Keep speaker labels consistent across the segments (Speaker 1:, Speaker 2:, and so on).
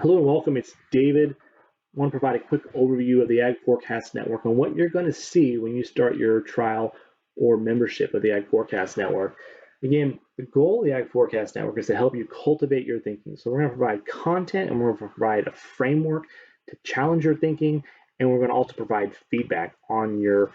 Speaker 1: Hello and welcome. It's David. I want to provide a quick overview of the Ag Forecast Network and what you're going to see when you start your trial or membership of the Ag Forecast Network. Again, the goal of the Ag Forecast Network is to help you cultivate your thinking. So we're going to provide content and we're going to provide a framework to challenge your thinking, and we're going to also provide feedback on your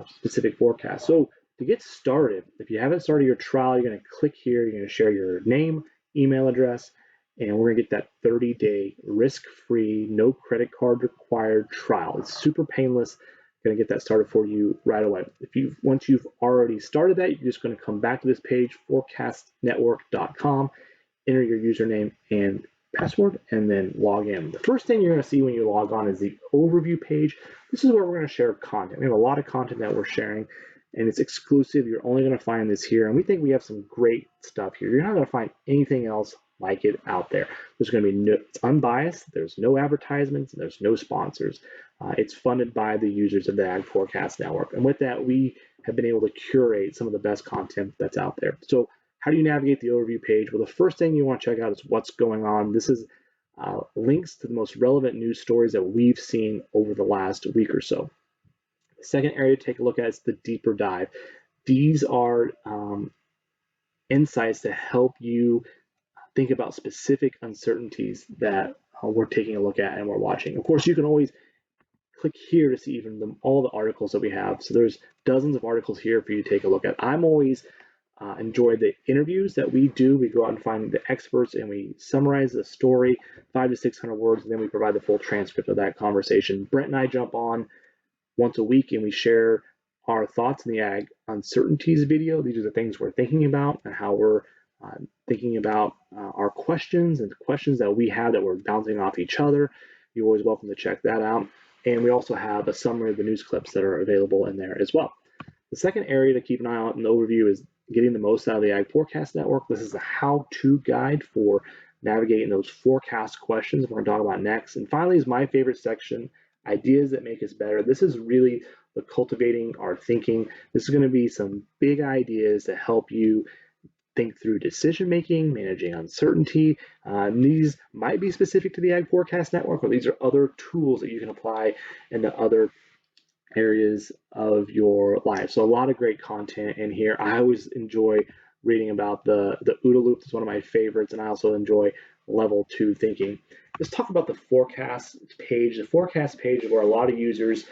Speaker 1: specific forecast. So to get started, if you haven't started your trial, you're going to click here. You're going to share your name, email address, and we're gonna get that 30-day risk-free, no credit card required trial. It's super painless. Gonna get that started for you right away. Once you've already started that, you're just gonna come back to this page, forecastnetwork.com, enter your username and password, and then log in. The first thing you're gonna see when you log on is the overview page. This is where we're gonna share content. We have a lot of content that we're sharing, and it's exclusive. You're only gonna find this here, and we think we have some great stuff here. You're not gonna find anything else like it out there. There's going to be it's unbiased. There's no advertisements. There's no sponsors. It's funded by the users of the Ag Forecast Network. And with that, we have been able to curate some of the best content that's out there. So how do you navigate the overview page? Well, the first thing you want to check out is what's going on. This is links to the most relevant news stories that we've seen over the last week or so. The second area to take a look at is the deeper dive. These are insights to help you think about specific uncertainties that we're taking a look at and we're watching. Of course, you can always click here to see even all the articles that we have. So there's dozens of articles here for you to take a look at. I'm always enjoy the interviews that we do. We go out and find the experts and we summarize the story, 500 to 600 words, and then we provide the full transcript of that conversation. Brent and I jump on once a week and we share our thoughts in the ag uncertainties video. These are the things we're thinking about and how we're thinking about our questions and the questions that we have that we're bouncing off each other. You're always welcome to check that out. And we also have a summary of the news clips that are available in there as well. The second area to keep an eye out in the overview is getting the most out of the Ag Forecast Network. This is a how-to guide for navigating those forecast questions we're going to talk about next. And finally is my favorite section, ideas that make us better. This is really the cultivating our thinking. This is going to be some big ideas to help you think through decision making, managing uncertainty. These might be specific to the Ag Forecast Network, or these are other tools that you can apply into other areas of your life. So a lot of great content in here. I always enjoy reading about the OODA loop. It's one of my favorites, and I also enjoy level 2 thinking. Let's talk about the forecast page. The forecast page is where a lot of users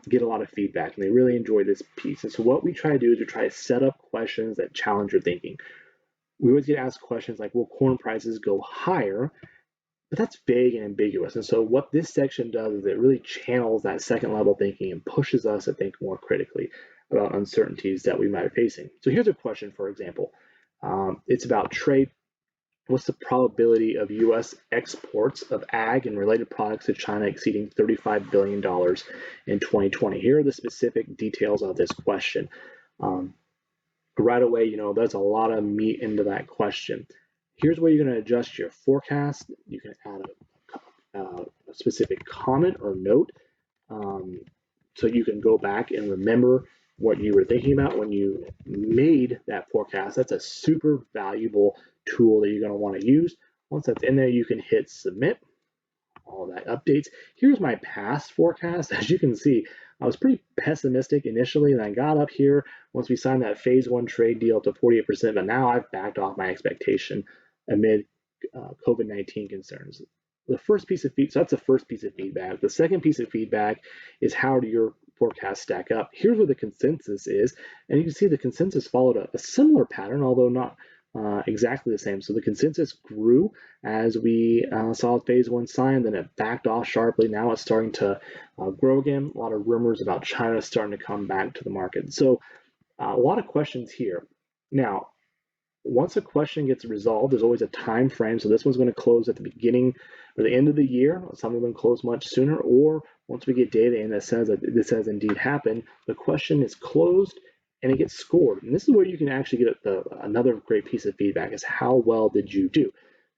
Speaker 1: get a lot of feedback, and they really enjoy this piece. And so what we try to do is we try to set up questions that challenge your thinking. We always get asked questions like, will corn prices go higher? But that's vague and ambiguous. And so what this section does is it really channels that second level thinking and pushes us to think more critically about uncertainties that we might be facing. So here's a question, for example. It's about trade. What's the probability of U.S. exports of ag and related products to China exceeding $35 billion in 2020? Here are the specific details of this question. Right away, there's a lot of meat into that question. Here's where you're going to adjust your forecast. You can add a specific comment or note so you can go back and remember what you were thinking about when you made that forecast. That's a super valuable tool that you're going to want to use. Once that's in there, you can hit submit. All that updates. Here's my past forecast. As you can see, I was pretty pessimistic initially, and I got up here once we signed that phase 1 trade deal up to 48%, but now I've backed off my expectation amid COVID-19 concerns. The first piece of feedback, so that's the first piece of feedback. The second piece of feedback is how do your forecasts stack up? Here's where the consensus is, and you can see the consensus followed a similar pattern, although not exactly the same. So the consensus grew as we saw phase 1 sign, then it backed off sharply. Now it's starting to grow again. A lot of rumors about China starting to come back to the market. So a lot of questions here. Now, once a question gets resolved, there's always a time frame. So this one's going to close at the beginning or the end of the year. Some of them close much sooner, or once we get data in that says that this has indeed happened, the question is closed and it gets scored. And this is where you can actually get another great piece of feedback is how well did you do?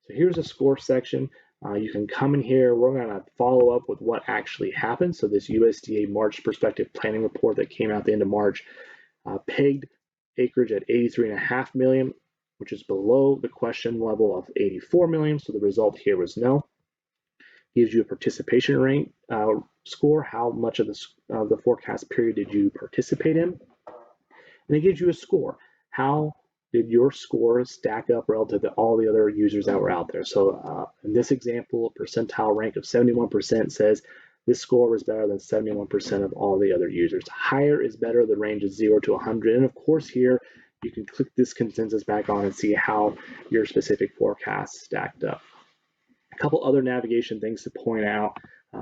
Speaker 1: So here's a score section. You can come in here. We're going to follow up with what actually happened. So this USDA March Perspective Planning Report that came out at the end of March pegged acreage at 83.5 million, which is below the question level of 84 million. So the result here was no. gives you a participation rate score, how much of the forecast period did you participate in, and it gives you a score. How did your score stack up relative to all the other users that were out there? So in this example, a percentile rank of 71% says this score was better than 71% of all the other users. Higher is better, the range is 0 to 100. And of course here, you can click this consensus back on and see how your specific forecast stacked up. A couple other navigation things to point out.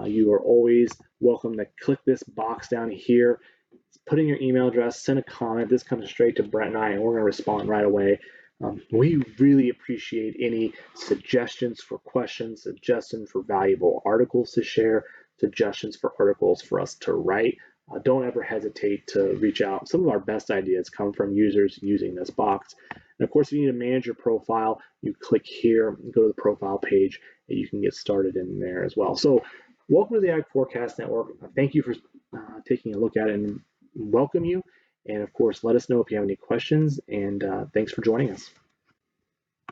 Speaker 1: You are always welcome to click this box down here, put in your email address, send a comment. This comes straight to Brett and I, and we're going to respond right away. We really appreciate any suggestions for questions, suggestions for valuable articles to share, suggestions for articles for us to write. Don't ever hesitate to reach out. Some of our best ideas come from users using this box. And of course, if you need to manage your profile, you click here, go to the profile page, and you can get started in there as well. So welcome to the Ag Forecast Network. Thank you for taking a look at it and welcome you. And of course, let us know if you have any questions, and thanks for joining us.